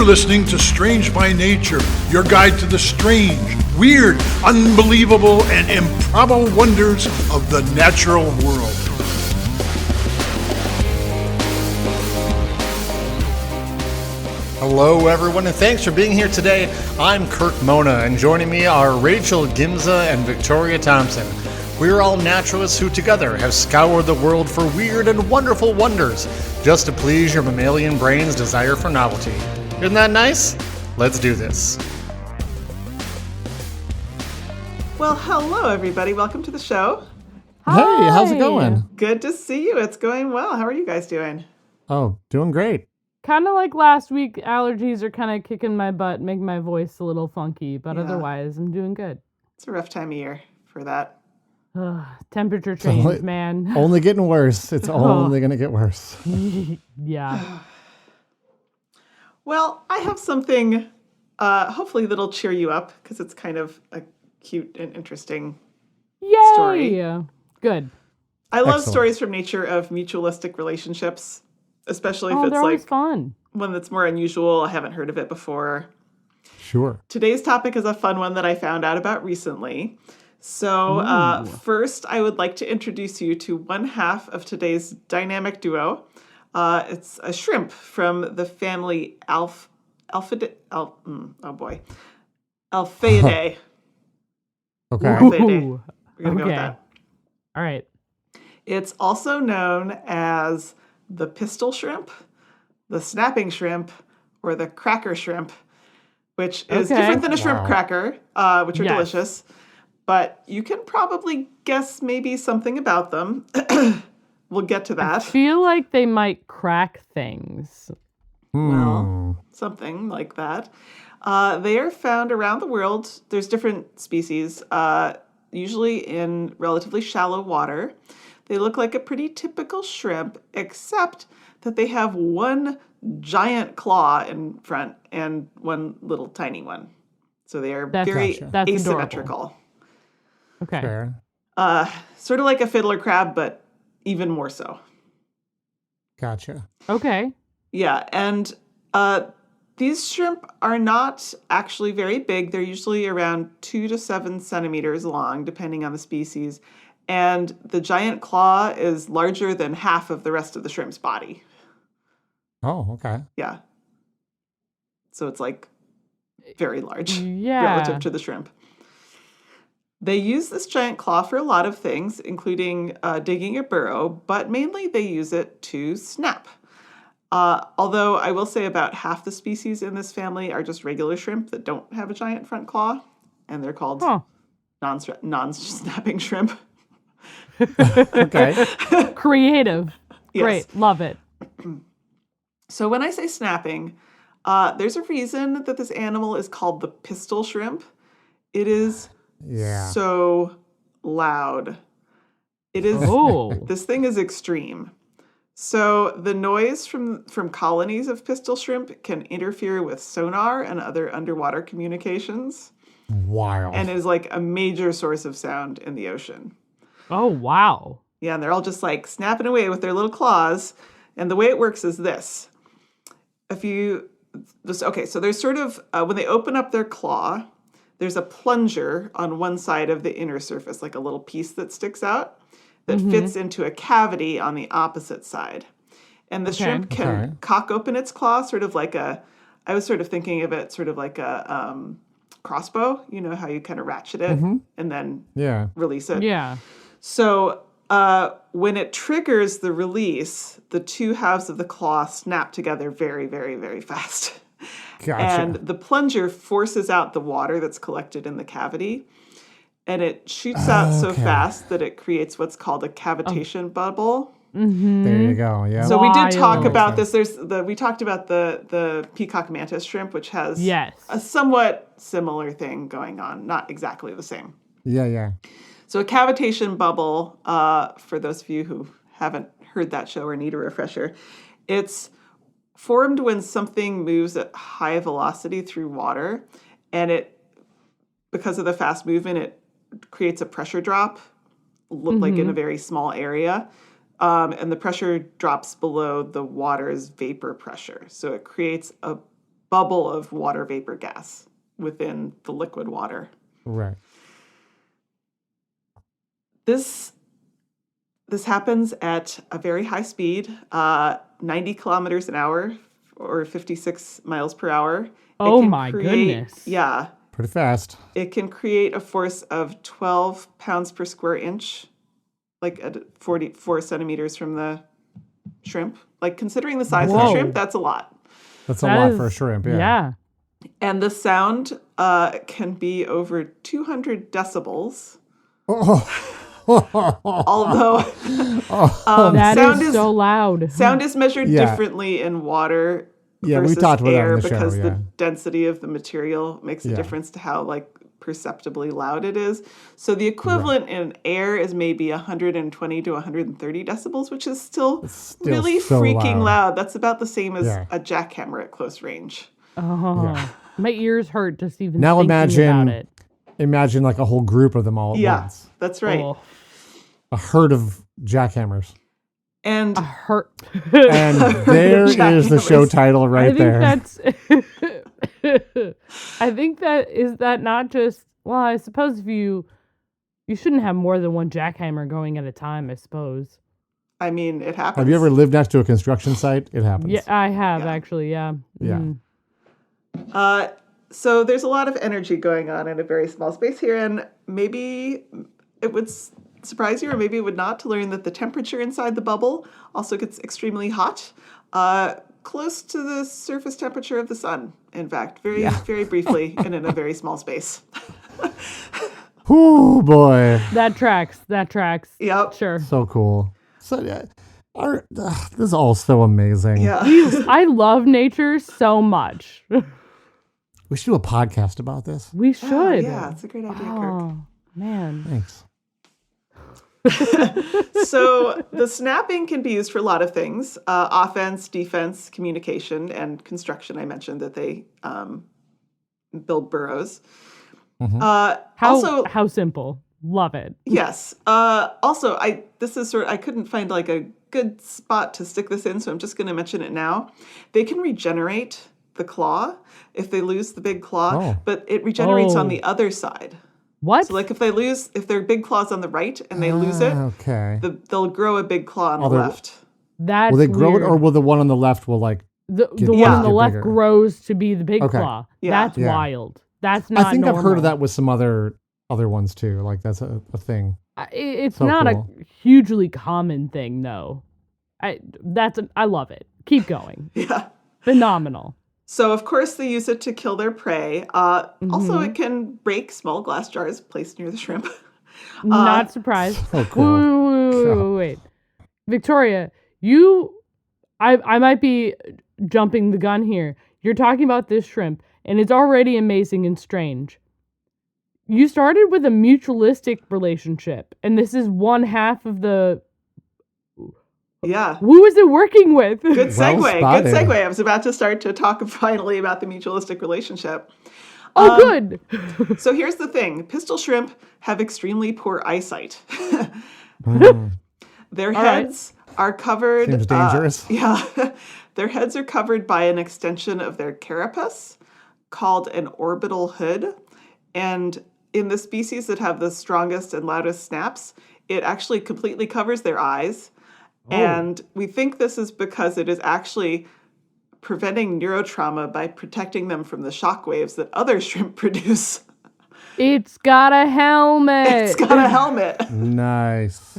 You're listening to Strange by Nature, your guide to the strange, weird, unbelievable, and improbable wonders of the natural world. Hello, everyone, and thanks for being here today. I'm Kirk Mona, and joining me are Rachel Gimza and Victoria Thompson. We're all naturalists who together have scoured the world for weird and wonderful wonders, just to please your mammalian brain's desire for novelty. Isn't that nice? Let's do this. Well, hello, everybody. Welcome to the show. Hi. Hey, how's it going? Good to see you. It's going well. How are you guys doing? Oh, doing great. Kind of like last week, allergies are kind of kicking my butt, making my voice a little funky, but otherwise, I'm doing good. It's a rough time of year for that. Temperature change, man. Only getting worse. It's only going to get worse. Yeah. Well, I have something, hopefully that'll cheer you up, because it's kind of a cute and interesting story. Good. I love stories from nature of mutualistic relationships, especially if it's like fun. One that's more unusual. I haven't heard of it before. Sure. Today's topic is a fun one that I found out about recently. So first, I would like to introduce you to one half of today's dynamic duo. It's a shrimp from the family Alphidae. Alphidae. Okay. Alphidae. We're going to go with that. All right. It's also known as the pistol shrimp, the snapping shrimp, or the cracker shrimp, which is different than a shrimp cracker, which are delicious. But you can probably guess maybe something about them. We'll get to that. I feel like they might crack things. Well, something like that. They are found around the world. There's different species, usually in relatively shallow water. They look like a pretty typical shrimp, except that they have one giant claw in front and one little tiny one. So they are very asymmetrical. Adorable. Okay. Fair. Sort of like a fiddler crab, but even more so. Gotcha. Okay. Yeah, and these shrimp are not actually very big. They're usually around 2 to 7 centimeters long, depending on the species. And the giant claw is larger than half of the rest of the shrimp's body. Oh, okay. Yeah. So it's like very large relative to the shrimp. They use this giant claw for a lot of things, including digging a burrow, but mainly they use it to snap. Although I will say about half the species in this family are just regular shrimp that don't have a giant front claw, and they're called non-snapping shrimp. Okay. Creative. Yes. Great. Love it. So when I say snapping, there's a reason that this animal is called the pistol shrimp. It is so loud. It is. This thing is extreme. So the noise from colonies of pistol shrimp can interfere with sonar and other underwater communications. Wild. And is like a major source of sound in the ocean. Oh, wow. Yeah, and they're all just like snapping away with their little claws. And the way it works is this. So there's sort of, when they open up their claw, there's a plunger on one side of the inner surface, like a little piece that sticks out that fits into a cavity on the opposite side. And the shrimp can cock open its claw, I was sort of thinking of it sort of like a crossbow, you know, how you kind of ratchet it and then release it. Yeah. So when it triggers the release, the two halves of the claw snap together very, very, very fast. Gotcha. And the plunger forces out the water that's collected in the cavity. And it shoots out so fast that it creates what's called a cavitation bubble. Mm-hmm. There you go. Yeah. So we did talk about this. We talked about the peacock mantis shrimp, which has a somewhat similar thing going on. Not exactly the same. Yeah. So a cavitation bubble, for those of you who haven't heard that show or need a refresher, it's formed when something moves at high velocity through water, and because of the fast movement, it creates a pressure drop, like in a very small area, and the pressure drops below the water's vapor pressure. So it creates a bubble of water vapor gas within the liquid water. Right. This happens at a very high speed, 90 kilometers an hour or 56 miles per hour. Oh my goodness. Yeah. Pretty fast. It can create a force of 12 pounds per square inch, like at 44 centimeters from the shrimp. Like, considering the size of the shrimp, that's a lot. That's a lot for a shrimp, yeah. Yeah. And the sound can be over 200 decibels. Although that sound is so loud. Sound is measured differently in water versus we talked about air that in the because show, the density of the material makes a difference to how perceptibly loud it is. So the equivalent in air is maybe 120 to 130 decibels, which is still really so freaking loud. That's about the same as a jackhammer at close range. Oh, my ears hurt just even now thinking about it. Imagine like a whole group of them all at once. Yeah, that's right. Oh. A herd of jackhammers. And And there is the show title right there. I think that not just, well, I suppose if you shouldn't have more than one jackhammer going at a time, I suppose. I mean, it happens. Have you ever lived next to a construction site? It happens. Yeah, I have actually, yeah. Yeah. So there's a lot of energy going on in a very small space here, and maybe it would surprise you, or maybe it would not, to learn that the temperature inside the bubble also gets extremely hot, close to the surface temperature of the sun, in fact, very briefly and in a very small space. Oh boy. That tracks. Yep. Sure. So cool. So this is all so amazing. Yeah. I love nature so much. We should do a podcast about this. We should. Oh, yeah, it's a great idea, Kirk. Oh, man. Thanks. So the snapping can be used for a lot of things: offense, defense, communication, and construction. I mentioned that they build burrows. Mm-hmm. How simple. Love it. Yes. Also, I couldn't find like a good spot to stick this in, so I'm just going to mention it now. They can regenerate the claw if they lose the big claw, but it regenerates on the other side. What? So, like, if their big claw's on the right and they lose it, they'll grow a big claw on the left. That's will they grow weird. it, or will the one on the left will like the one on the left bigger? grows to be the big claw? Yeah. That's wild. That's not. I think normal. I've heard of that with some other ones too. Like that's a thing. It's so not cool. a hugely common thing, though. I love it. Keep going. Yeah. Phenomenal. So, of course, they use it to kill their prey. Also, it can break small glass jars placed near the shrimp. Not surprised. So cool. Wait. Victoria, I might be jumping the gun here. You're talking about this shrimp, and it's already amazing and strange. You started with a mutualistic relationship, and this is one half of the... Yeah. Who is it working with? Good segue. Well Good segue. I was about to start to talk finally about the mutualistic relationship. Oh, good. So here's the thing. Pistol shrimp have extremely poor eyesight. Their heads are covered... Seems dangerous. Their heads are covered by an extension of their carapace called an orbital hood. And in the species that have the strongest and loudest snaps, it actually completely covers their eyes. And we think this is because it is actually preventing neurotrauma by protecting them from the shock waves that other shrimp produce. It's got a helmet. It's got a helmet. Nice.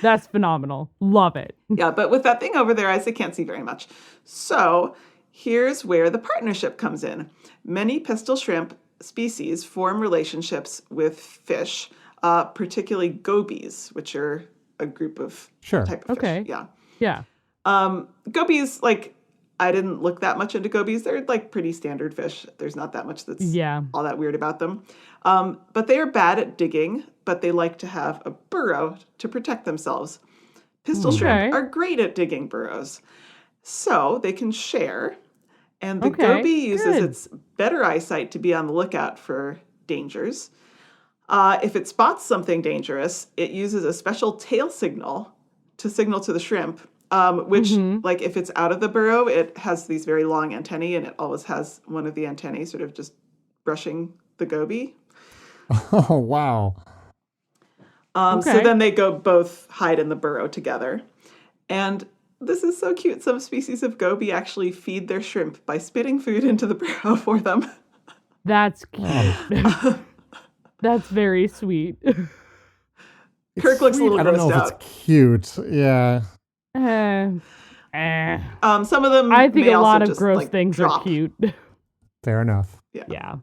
That's phenomenal. Love it. Yeah, but with that thing over their eyes, they can't see very much. So here's where the partnership comes in. Many pistol shrimp species form relationships with fish, particularly gobies, which are a group of type of fish. Yeah. Gobies, like, I didn't look that much into gobies. They're like pretty standard fish. There's not that much that's all that weird about them. But they are bad at digging, but they like to have a burrow to protect themselves. Pistol shrimp are great at digging burrows. So they can share. And the goby uses its better eyesight to be on the lookout for dangers. If it spots something dangerous, it uses a special tail signal to signal to the shrimp, which, like, if it's out of the burrow, it has these very long antennae, and it always has one of the antennae sort of just brushing the goby. Oh, wow. So then they go both hide in the burrow together. And this is so cute. Some species of goby actually feed their shrimp by spitting food into the burrow for them. That's cute. That's very sweet. Kirk looks a little grossed out. I don't know if it's cute. Yeah. Some of them I think may a also lot of just, gross like, things drop. are cute. Fair enough. Yeah.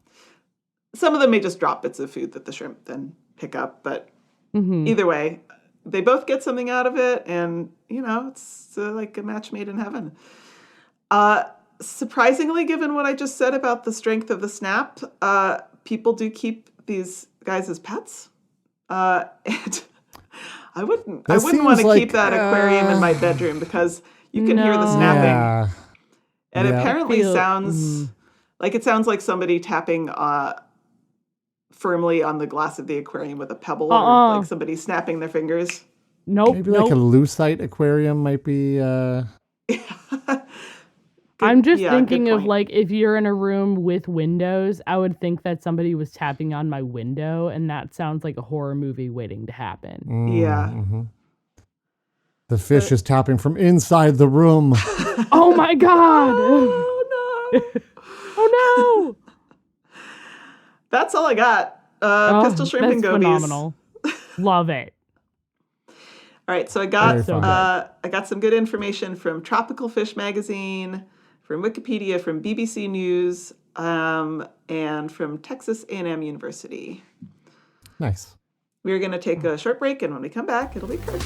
Some of them may just drop bits of food that the shrimp then pick up, but either way, they both get something out of it, and, it's like a match made in heaven. Surprisingly, given what I just said about the strength of the snap, people do keep these guys as pets. And I wouldn't want to keep that aquarium in my bedroom because you can hear the snapping. Yeah. And it apparently Feel- sounds like somebody tapping firmly on the glass of the aquarium with a pebble, or like somebody snapping their fingers. Nope. Maybe like a lucite aquarium might be... I'm just yeah, thinking good of, point. like, if you're in a room with windows, I would think that somebody was tapping on my window, and that sounds like a horror movie waiting to happen. Yeah. The fish is tapping from inside the room. Oh my god! Oh no! Oh no! That's all I got. Pistol shrimp that's and gobies. phenomenal. Love it. All right, so I got Very fun. I got some good information from Tropical Fish Magazine, from Wikipedia, from BBC News, and from Texas A&M University. Nice. We're going to take a short break, and when we come back, it'll be Kirk.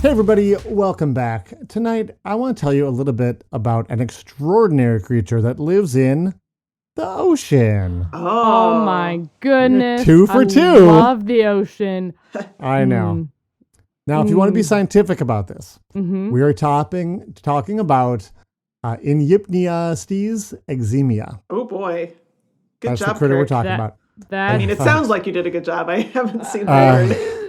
Hey everybody, welcome back. Tonight, I want to tell you a little bit about an extraordinary creature that lives in the ocean. Oh my goodness. 2 for 2. I love the ocean. I know. Now, if you want to be scientific about this, we are talking about Enyipniastes eximia. Oh boy. Good That's job, the critter we're Kirk. talking about. I mean, it That sounds like you did a good job. I haven't seen that.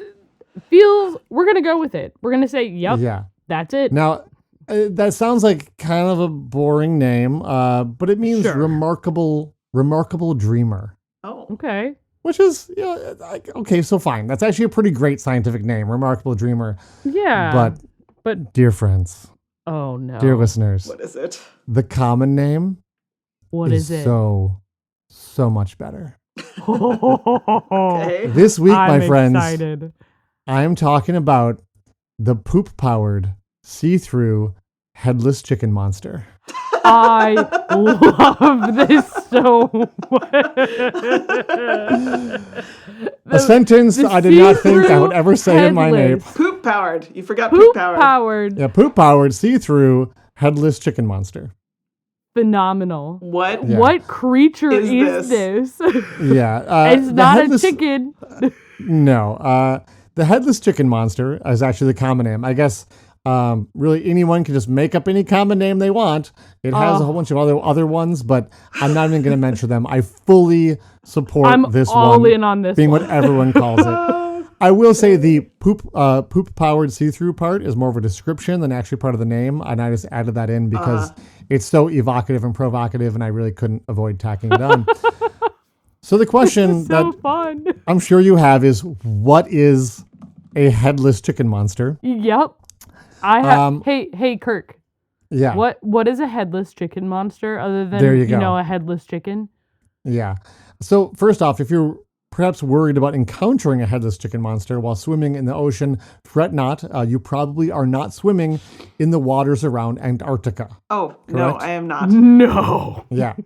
feels, we're going to go with it. We're going to say, yep, Yeah. that's it. Now, that sounds like kind of a boring name, but it means Sure. remarkable dreamer. Oh. Okay. Which is, okay, so fine. That's actually a pretty great scientific name, remarkable dreamer. Yeah. But dear friends, Oh no. dear listeners, What is it? the common name What is it? so much better. Okay. This week, I'm my friends, excited. I am talking about the poop-powered, see-through, headless chicken monster. I love this so much. A sentence the I did not think I see-through would ever say in my name. headless. Poop powered. You forgot Poop poop powered. powered. Yeah, poop-powered, see-through, headless chicken monster. Phenomenal. What? Yeah. What creature Is is this? Yeah. It's not a chicken. No. The headless chicken monster is actually the common name. I guess really anyone can just make up any common name they want. It has a whole bunch of other ones, but I'm not even going to mention them. I fully support I'm this all one in on this being one. what everyone calls it. I will say the poop-powered see-through part is more of a description than actually part of the name, and I just added that in because it's so evocative and provocative, and I really couldn't avoid tacking it on. So the question So that fun. I'm sure you have is, what is a headless chicken monster? Yep. I have. Hey, Kirk. Yeah. What is a headless chicken monster other than There you go. a headless chicken? Yeah. So first off, if you're perhaps worried about encountering a headless chicken monster while swimming in the ocean, fret not. You probably are not swimming in the waters around Antarctica. Oh, no, Correct? I am not. No. Yeah.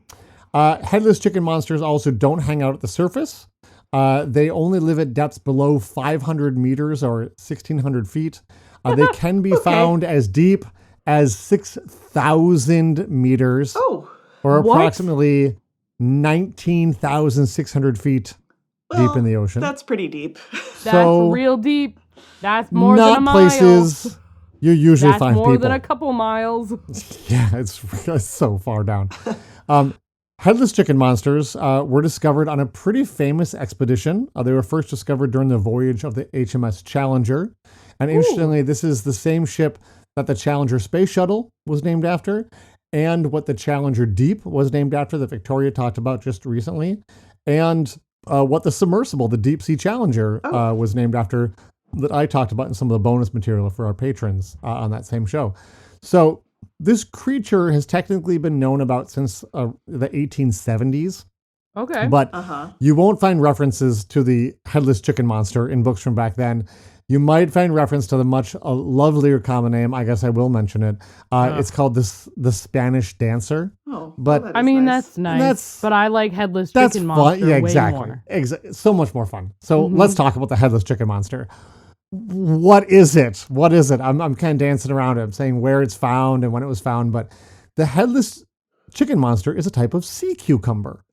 Headless chicken monsters also don't hang out at the surface. They only live at depths below 500 meters or 1,600 feet. They can be found as deep as 6,000 meters or What? approximately 19,600 feet deep in the ocean. That's pretty deep. That's So, real deep. That's more not than a mile. places you usually That's find more people. than a couple miles. Yeah, it's so far down. Headless chicken monsters were discovered on a pretty famous expedition. They were first discovered during the voyage of the HMS Challenger. And interestingly, this is the same ship that the Challenger space shuttle was named after, and what the Challenger Deep was named after that Victoria talked about just recently, and what the submersible, the Deep Sea Challenger, was named after that I talked about in some of the bonus material for our patrons on that same show. So this creature has technically been known about since the 1870s. Okay. But you won't find references to the Headless Chicken Monster in books from back then. You might find reference to the much lovelier common name. I guess I will mention it. It's called the Spanish Dancer. Oh, but well, I mean, nice. that's nice. But I like Headless Chicken fun. Monster Yeah, way exactly. more. So much more fun. So let's talk about the Headless Chicken Monster. What is it? What is it? I'm kind of dancing around it. I'm saying where it's found and when it was found. But the Headless Chicken Monster is a type of sea cucumber.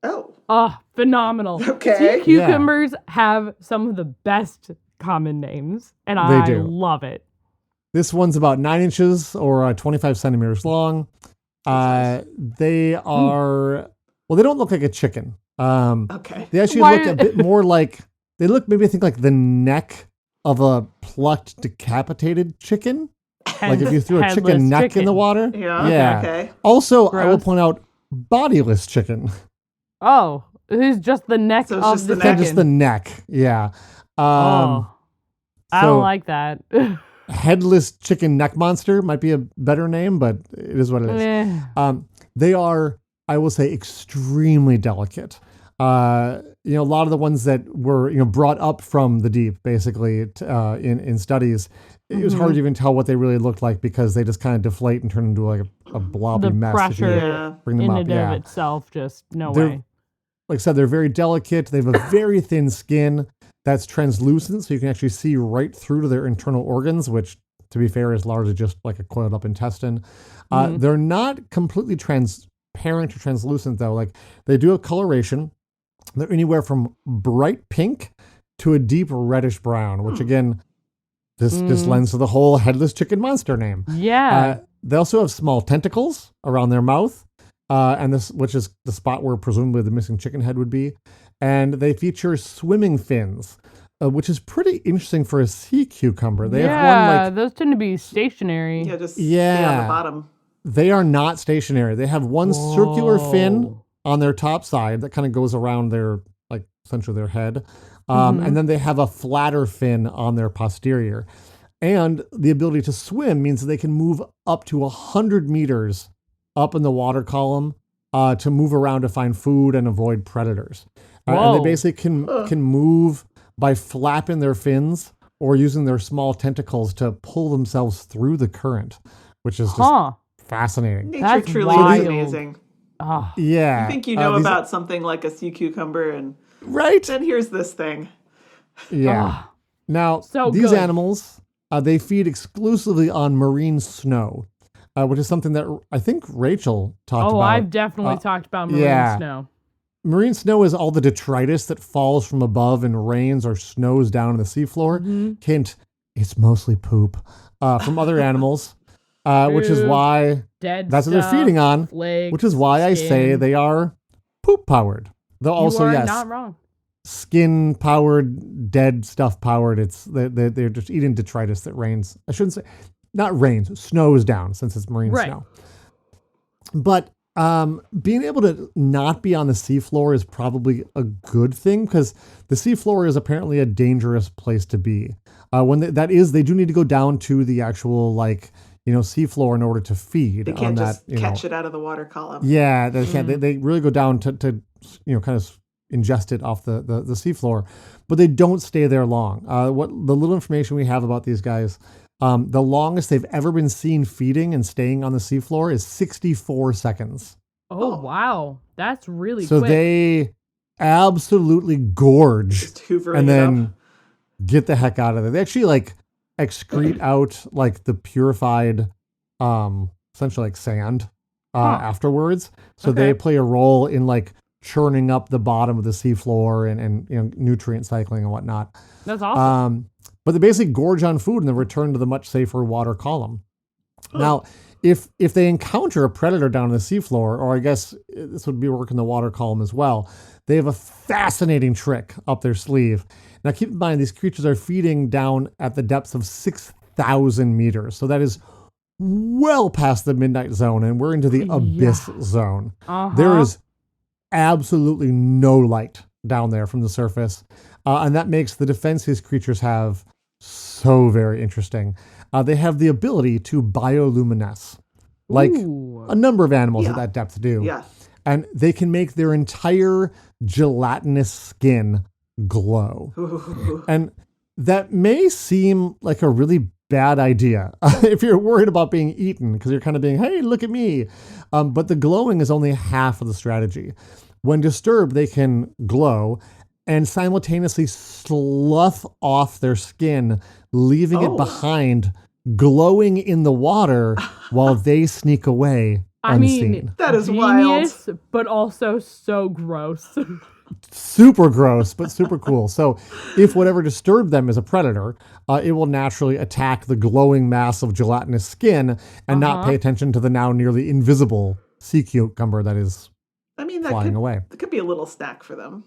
Oh, phenomenal. Okay. Sea cucumbers have some of the best common names, and I love it. This one's about 9 inches or 25 centimeters long. They are, well, they don't look like a chicken. They actually look a bit more like, they look maybe I think like the neck of a plucked, decapitated chicken. Like if you threw a chicken neck in the water. Yeah. Okay. Also, I will point out bodiless chicken. Oh, it's just the neck So it's of just the the chicken. neck. Just the neck. Yeah. I don't like that. Headless chicken neck monster might be a better name, but it is what it is. They are, I will say, extremely delicate. A lot of the ones that were, brought up from the deep, basically, in studies, it was hard to even tell what they really looked like because they just kind of deflate and turn into like a blobby The mess. pressure If you bring them in up. and of itself, just no way. Like I said, they're very delicate. They have a very thin skin that's translucent, so you can actually see right through to their internal organs, which, to be fair, is largely just like a coiled up intestine. They're not completely transparent or translucent, though. Like, they do have coloration. They're anywhere from bright pink to a deep reddish brown, which again, this lends to the whole Headless Chicken Monster name. Yeah. They also have small tentacles around their mouth, which is the spot where presumably the missing chicken head would be. And they feature swimming fins, which is pretty interesting for a sea cucumber. They have one those tend to be stationary. Yeah, just stay on the bottom. They are not stationary. They have one circular fin on their top side that kind of goes around their, like, essentially their head. And then they have a flatter fin on their posterior. And the ability to swim means that they can move up to 100 meters up in the water column to move around to find food and avoid predators. And they basically can move by flapping their fins or using their small tentacles to pull themselves through the current, which is just fascinating. Nature That's truly wild. is amazing. Yeah. You think you know about something like a sea cucumber, and right? then here's this thing. Yeah. Now, these animals, they feed exclusively on marine snow, which is something that I think Rachel talked about. Oh, I've definitely talked about marine snow. Marine snow is all the detritus that falls from above and rains or snows down on the seafloor. Hint, it's mostly poop from other animals, which is why that's what they're feeding on, which is why I say they are poop-powered. Though also, you are not wrong. Skin-powered, dead stuff-powered. They're just eating detritus that rains. I shouldn't say, not rains, snows down, since it's marine snow. But being able to not be on the seafloor is probably a good thing, because the seafloor is apparently a dangerous place to be. They do need to go down to the actual, seafloor in order to feed. They can't on just that, catch it out of the water column. Yeah, they can't. They really go down to kind of ingest it off the seafloor, but they don't stay there long. What the little information we have about these guys, the longest they've ever been seen feeding and staying on the seafloor is 64 seconds. Oh, wow. That's really so quick. They absolutely gorge Just hoovering and it then up. get the heck out of there. They actually excrete out the purified, essentially sand afterwards. So they play a role in churning up the bottom of the seafloor and nutrient cycling and whatnot. That's awesome. But they basically gorge on food and then return to the much safer water column. Now, if they encounter a predator down on the seafloor, or I guess this would be working the water column as well, they have a fascinating trick up their sleeve. Now, keep in mind, these creatures are feeding down at the depths of 6,000 meters. So that is well past the midnight zone, and we're into the abyss zone. There is absolutely no light down there from the surface. And that makes the defense these creatures have so very interesting. They have the ability to bioluminesce, like a number of animals at that depth do. Yeah. And they can make their entire gelatinous skin glow. And that may seem like a really bad idea if you're worried about being eaten, because you're kind of being, hey, look at me. But the glowing is only half of the strategy. When disturbed, they can glow and simultaneously slough off their skin, leaving it behind, glowing in the water while they sneak away unseen. I mean, that is genius, wild. but also so gross. Super gross, but super cool. So if whatever disturbed them is a predator, it will naturally attack the glowing mass of gelatinous skin and not pay attention to the now nearly invisible sea cucumber that is flying away. It could be a little snack for them.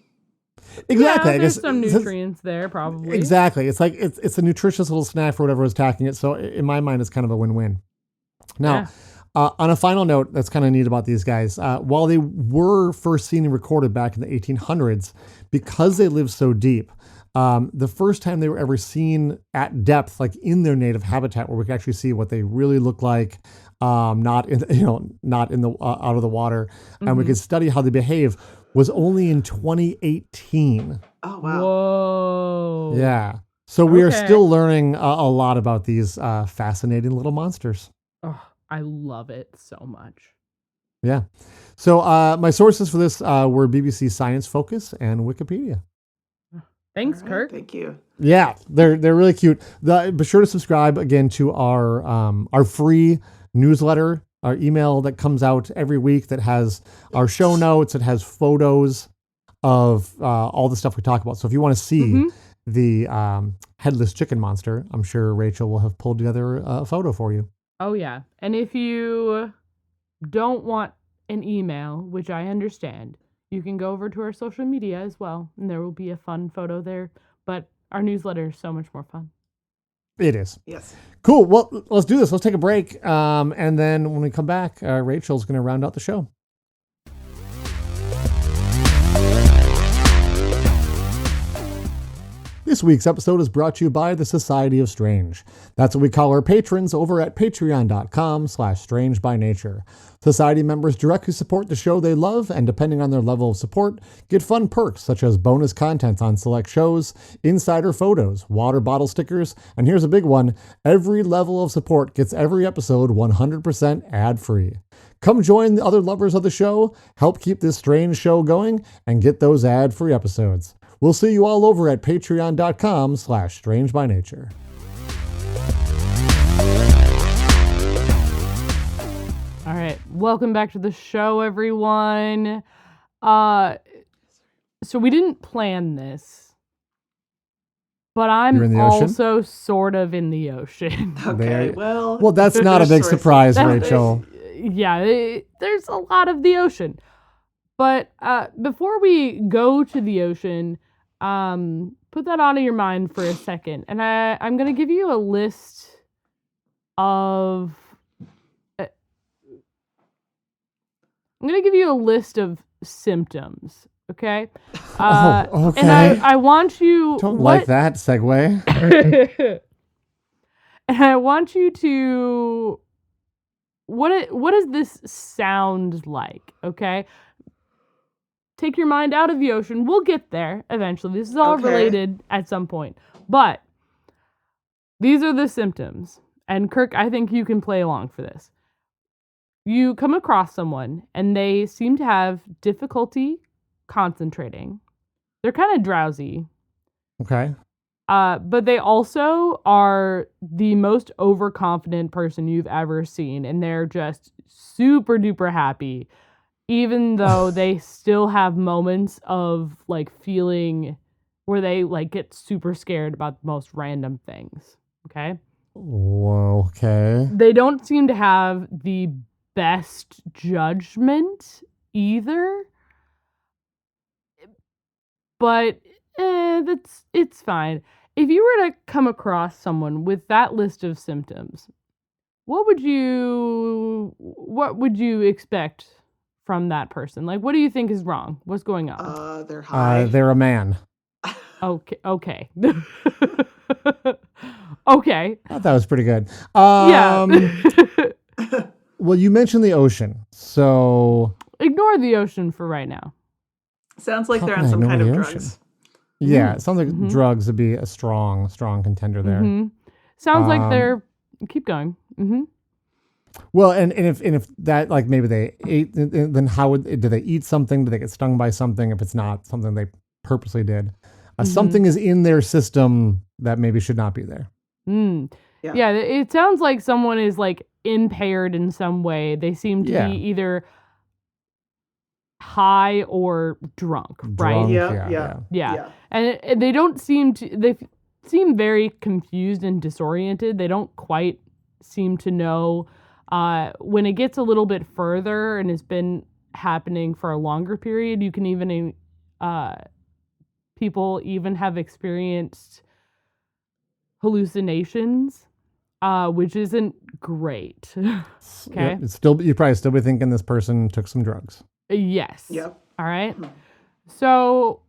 Exactly. Yeah, I there's guess some nutrients there, probably. Exactly. It's like it's a nutritious little snack for whatever is attacking it. So in my mind, it's kind of a win-win. Now, on a final note, that's kind of neat about these guys. While they were first seen and recorded back in the 1800s, because they live so deep, the first time they were ever seen at depth, like in their native habitat, where we could actually see what they really look like, not in the out of the water, and we could study how they behave, was only in 2018. Oh, wow. Whoa. Yeah. So we are still learning a lot about these fascinating little monsters. Oh, I love it so much. Yeah. So my sources for this were BBC Science Focus and Wikipedia. Thanks, All right, Kirk. thank you. Yeah, they're really cute. Be sure to subscribe again to our free newsletter, our email that comes out every week that has our show notes. It has photos of all the stuff we talk about. So if you want to see the Headless Chicken Monster, I'm sure Rachel will have pulled together a photo for you. Oh, yeah. And if you don't want an email, which I understand, you can go over to our social media as well, and there will be a fun photo there. But our newsletter is so much more fun. It is. Yes. Cool. Well, let's do this. Let's take a break. And then when we come back, Rachel's going to round out the show. This week's episode is brought to you by the Society of Strange. That's what we call our patrons over at patreon.com/strangebynature. Society members directly support the show they love, and depending on their level of support, get fun perks such as bonus content on select shows, insider photos, water bottle stickers, and here's a big one, every level of support gets every episode 100% ad-free. Come join the other lovers of the show, help keep this strange show going, and get those ad-free episodes. We'll see you all over at patreon.com/strangebynature. All right. Welcome back to the show, everyone. So we didn't plan this, but I'm also sort of in the ocean. Okay, well, that's not a big surprise, Rachel. Yeah, there's a lot of the ocean. But before we go to the ocean, put that out of your mind for a second. And I'm going to give you a list of... I'm going to give you a list of symptoms, okay? Okay. And I want you... Don't like that segue. And I want you to... What does this sound like, okay? Take your mind out of the ocean. We'll get there eventually. This is all related at some point. But these are the symptoms. And Kirk, I think you can play along for this. You come across someone and they seem to have difficulty concentrating. They're kind of drowsy. Okay. But they also are the most overconfident person you've ever seen. And they're just super duper happy. Even though they still have moments of like feeling where they like get super scared about the most random things. Okay. Okay. They don't seem to have the best judgment either. But it's fine. If you were to come across someone with that list of symptoms, what would you expect from that person? Like, what do you think is wrong? What's going on? They're high. They're a man. Okay. Okay. I thought that was pretty good. Yeah. Well, you mentioned the ocean, so Ignore the ocean for right now. Sounds like How they're can on I some ignore kind of the drugs. ocean? Yeah, it sounds like drugs would be a strong contender there. Sounds like they're. Keep going. Well, and if that, like, maybe they ate, then how did they eat something? Did they get stung by something? If it's not something they purposely did, something is in their system that maybe should not be there. Yeah. It sounds like someone is like impaired in some way. They seem to be either high or drunk, right? Yeah. And they don't seem to. They seem very confused and disoriented. They don't quite seem to know. When it gets a little bit further and it's been happening for a longer period, you can even people even have experienced hallucinations, which isn't great. Okay. Yep, you'd probably still be thinking this person took some drugs. Yes. Yep. All right. So,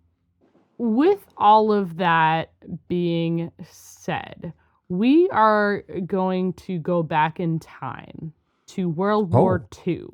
with all of that being said, we are going to go back in time to World War II.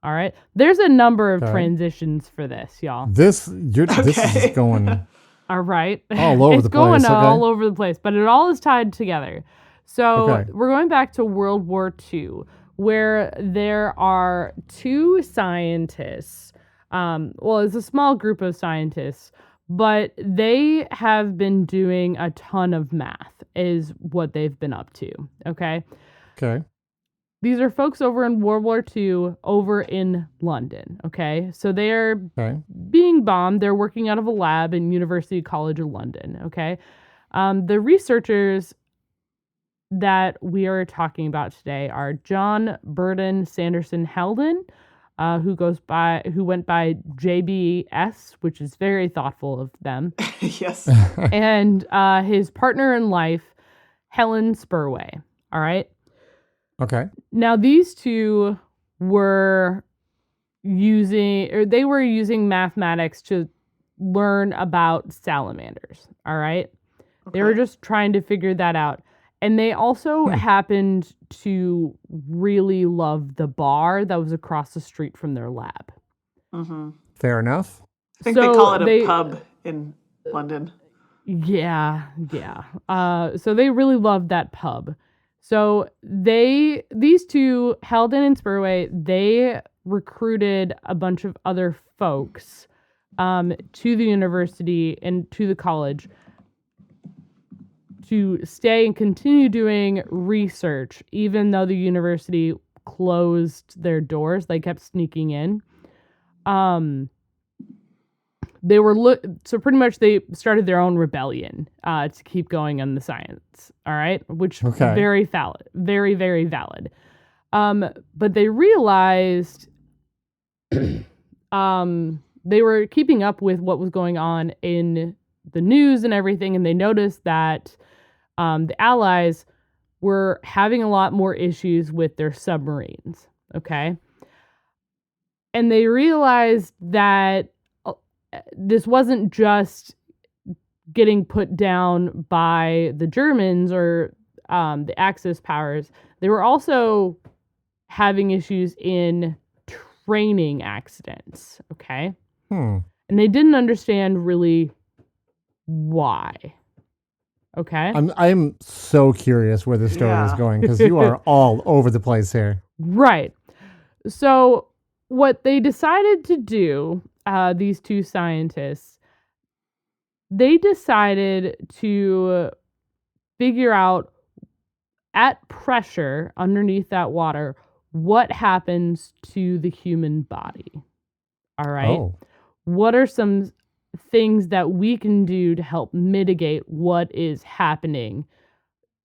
All right. There's a number of transitions for this, y'all. This is going all right. all over the place. It's going all over the place, but it all is tied together. So we're going back to World War II, where there are two scientists. It's a small group of scientists, but they have been doing a ton of math, is what they've been up to. Okay. These are folks over in World War II over in London. Okay. So they are being bombed. They're working out of a lab in University College of London. Okay. The researchers that we are talking about today are John Burden Sanderson Heldon, who went by JBS, which is very thoughtful of them. Yes. And his partner in life, Helen Spurway. All right. Okay. Now these two were using mathematics to learn about salamanders. All right. They were just trying to figure that out. And they also happened to really love the bar that was across the street from their lab. Fair enough. I think they call it a pub in London. Yeah. So they really loved that pub. So these two, Heldon and Spurway, they recruited a bunch of other folks to the university and to the college to stay and continue doing research, even though the university closed their doors. They kept sneaking in. So pretty much they started their own rebellion to keep going on the science. All right, which very valid, very, very valid. But they realized they were keeping up with what was going on in the news and everything, and they noticed that the Allies were having a lot more issues with their submarines. Okay, and they realized that this wasn't just getting put down by the Germans or the Axis powers. They were also having issues in training accidents, okay? And they didn't understand really why, okay? I'm so curious where this story is going, because you are all over the place here. Right. So what they decided to do, these two scientists, they decided to figure out at pressure underneath that water what happens to the human body. All right. What are some things that we can do to help mitigate what is happening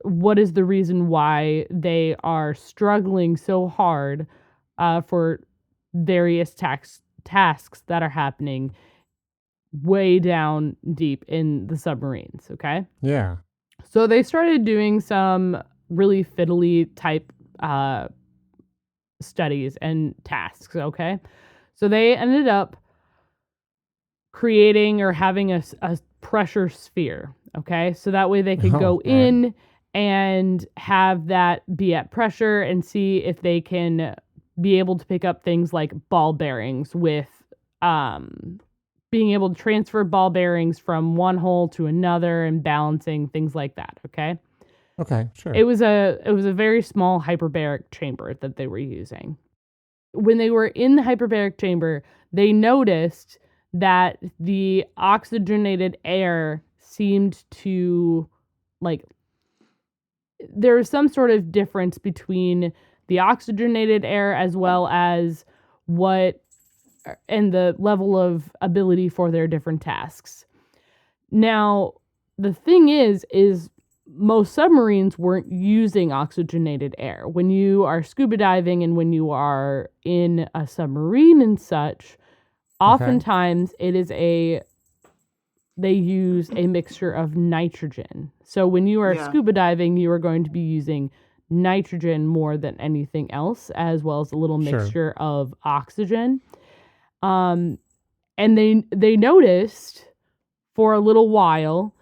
what is the reason why they are struggling so hard for various tasks that are happening way down deep in the submarines, okay? Yeah. So they started doing some really fiddly type studies and tasks, okay? So they ended up creating or having a pressure sphere, okay? So that way they could go in and have that be at pressure and see if they can be able to pick up things like ball bearings with being able to transfer ball bearings from one hole to another and balancing things like that, okay? Okay, sure. It was a very small hyperbaric chamber that they were using. When they were in the hyperbaric chamber, they noticed that the oxygenated air seemed to, like, there was some sort of difference between the oxygenated air as well as and the level of ability for their different tasks. Now, the thing is most submarines weren't using oxygenated air. When you are scuba diving and when you are in a submarine and such, oftentimes they use a mixture of nitrogen. So when you are scuba diving, you are going to be using nitrogen more than anything else, as well as a little mixture of oxygen. And they noticed for a little while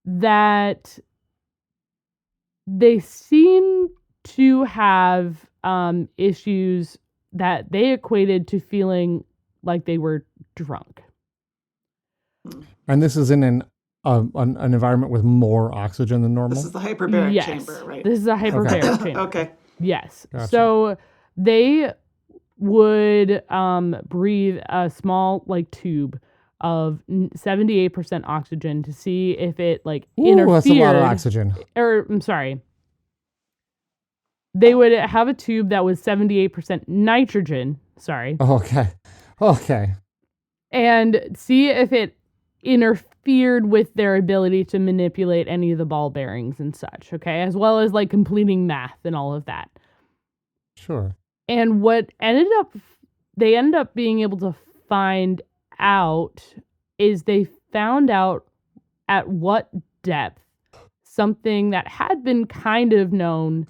that they seem to have issues that they equated to feeling like they were drunk. And this is in an environment with more oxygen than normal? This is the hyperbaric chamber, right? This is a hyperbaric chamber. Okay. Yes. Gotcha. So they would breathe a small tube of 78% oxygen to see if it interfered. That's a lot of oxygen. Or I'm sorry. They would have a tube that was 78% nitrogen. Sorry. Okay. And see if it interfered with their ability to manipulate any of the ball bearings and such, okay? As well as completing math and all of that. Sure. And what they ended up being able to find out is they found out at what depth something that had been kind of known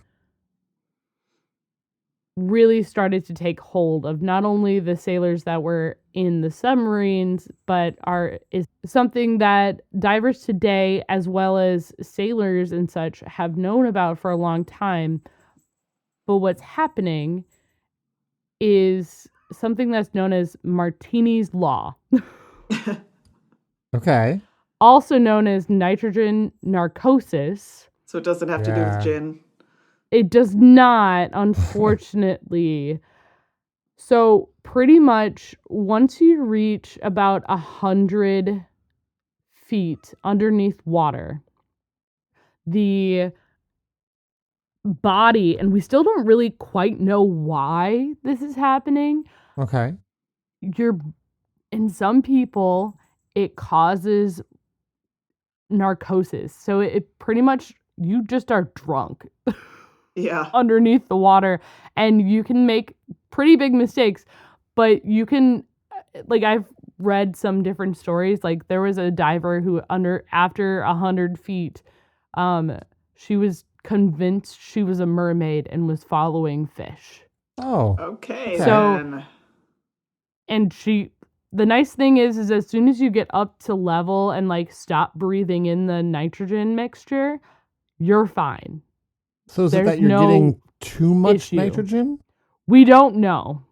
really started to take hold of not only the sailors that were in the submarines, but is something that divers today, as well as sailors and such, have known about for a long time. But what's happening is something that's known as Martini's Law. Okay. Also known as nitrogen narcosis. So it doesn't have to do with gin. It does not, unfortunately. So pretty much once you reach about 100 feet underneath water, the body, and we still don't really quite know why this is happening. Okay. In some people, it causes narcosis. So it pretty much, you just are drunk. Yeah. Underneath the water, and you can make pretty big mistakes, but you can, I've read some different stories. There was a diver who after 100 feet, she was convinced she was a mermaid and was following fish. Oh. Okay. So, and the nice thing is as soon as you get up to level and stop breathing in the nitrogen mixture, you're fine. So is it that you're getting too much nitrogen? We don't know.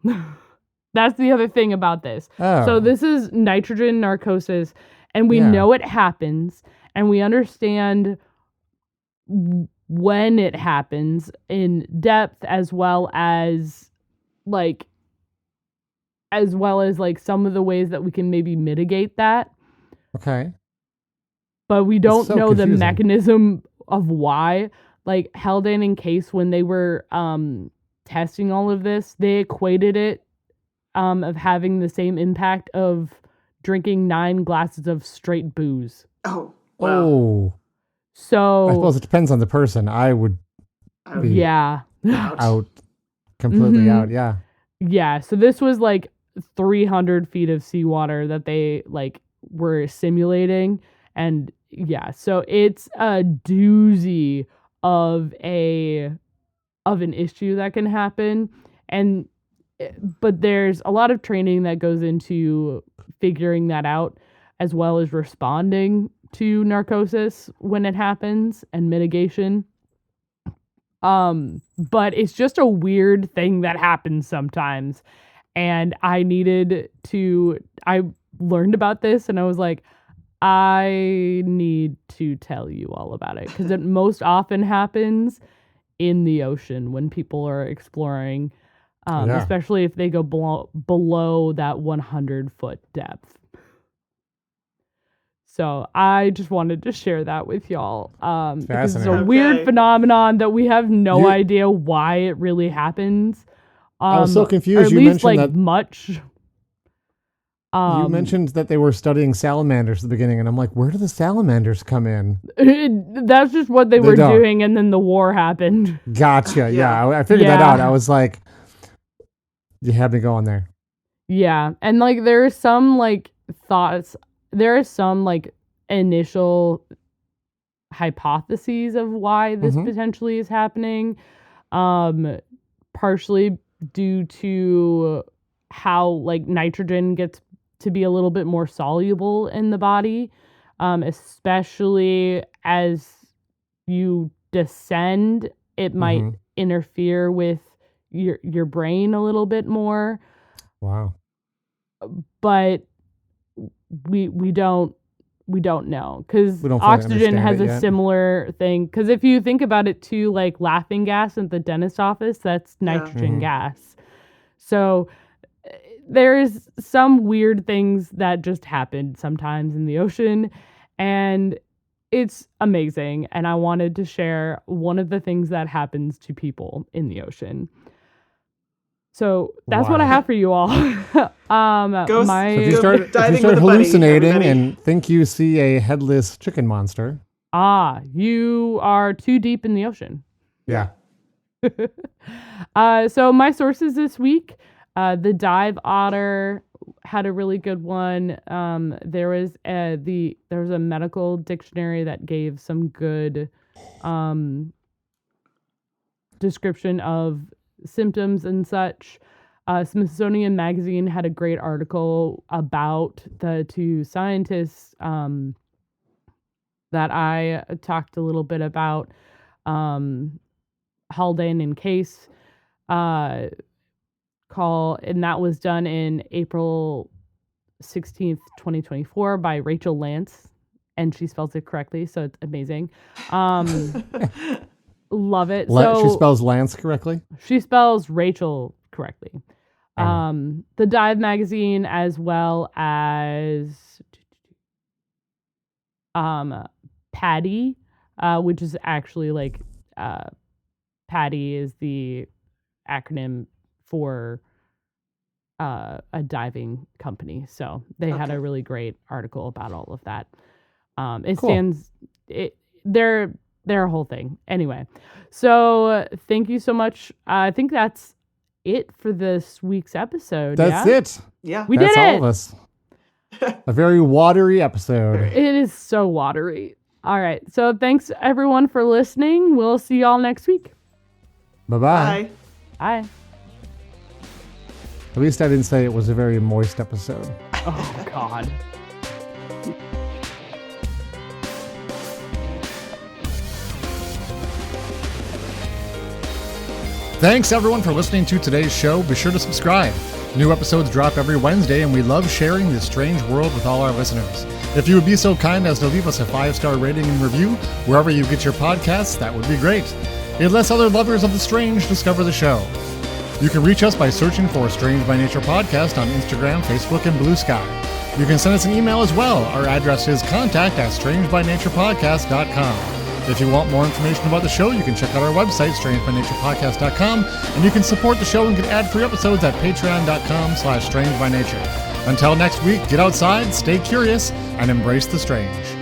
That's the other thing about this. Oh. So this is nitrogen narcosis, and we know it happens, and we understand when it happens in depth, as well as some of the ways that we can maybe mitigate that. Okay. But we don't know confusing. the mechanism of why. Haldane and Case, when they were testing all of this, they equated it of having the same impact of drinking 9 glasses of straight booze. Oh, wow. Oh. So I suppose it depends on the person. I would be yeah. out, completely out. Yeah. Yeah. So this was like 300 feet of seawater that they like were simulating. And yeah, so it's a doozy of an issue that can happen. But there's a lot of training that goes into figuring that out, as well as responding to narcosis when it happens and mitigation. But it's just a weird thing that happens sometimes. And I learned about this and I was like, I need to tell you all about it, because it most often happens in the ocean when people are exploring, especially if they go below that 100-foot depth. So I just wanted to share that with y'all. Because it's a weird phenomenon that we have no idea why it really happens. I was so confused. You mentioned that much. You mentioned that they were studying salamanders at the beginning, and I'm like, where do the salamanders come in? That's just what they were doing, and then the war happened. Gotcha. Yeah, I figured that out. I was like, you had me going there. Yeah, and like there are some like thoughts. There are some like initial hypotheses of why this potentially is happening, partially due to how like nitrogen gets to be a little bit more soluble in the body, especially as you descend. It might interfere with your brain a little bit more. Wow. But we don't know, because oxygen has a similar thing. Because if you think about it too, like laughing gas at the dentist office, that's nitrogen gas. So there's some weird things that just happen sometimes in the ocean, and it's amazing. And I wanted to share one of the things that happens to people in the ocean. So that's what I have for you all. If you start hallucinating and think you see a headless chicken monster, you are too deep in the ocean. Yeah. So my sources this week, the dive otter had a really good one. There was a medical dictionary that gave some good description of symptoms and such. Smithsonian Magazine had a great article about the two scientists that I talked a little bit about, Haldane and Case, and that was done in April 16th, 2024 by Rachel Lance, and she spells it correctly, so it's amazing. Love it. She spells Lance correctly? She spells Rachel correctly. The Dive magazine, as well as PADI, which is actually like PADI is the acronym for a diving company. So they had a really great article about all of that. They're a whole thing. Anyway, so thank you so much. I think that's it for this week's episode. That's it. Yeah. We did it. That's all of us. A very watery episode. It is so watery. All right. So thanks everyone for listening. We'll see y'all next week. Bye-bye. Bye. Bye. At least I didn't say it was a very moist episode. Oh, God. Thanks everyone for listening to today's show. Be sure to subscribe. New episodes drop every Wednesday, and we love sharing this strange world with all our listeners. If you would be so kind as to leave us a 5-star rating and review wherever you get your podcasts, that would be great. It lets other lovers of the strange discover the show. You can reach us by searching for Strange by Nature Podcast on Instagram, Facebook, and Blue Sky. You can send us an email as well. Our address is contact@strangebynaturepodcast.com. If you want more information about the show, you can check out our website, strangebynaturepodcast.com, and you can support the show and get ad-free episodes at patreon.com/strangebynature. Until next week, get outside, stay curious, and embrace the strange.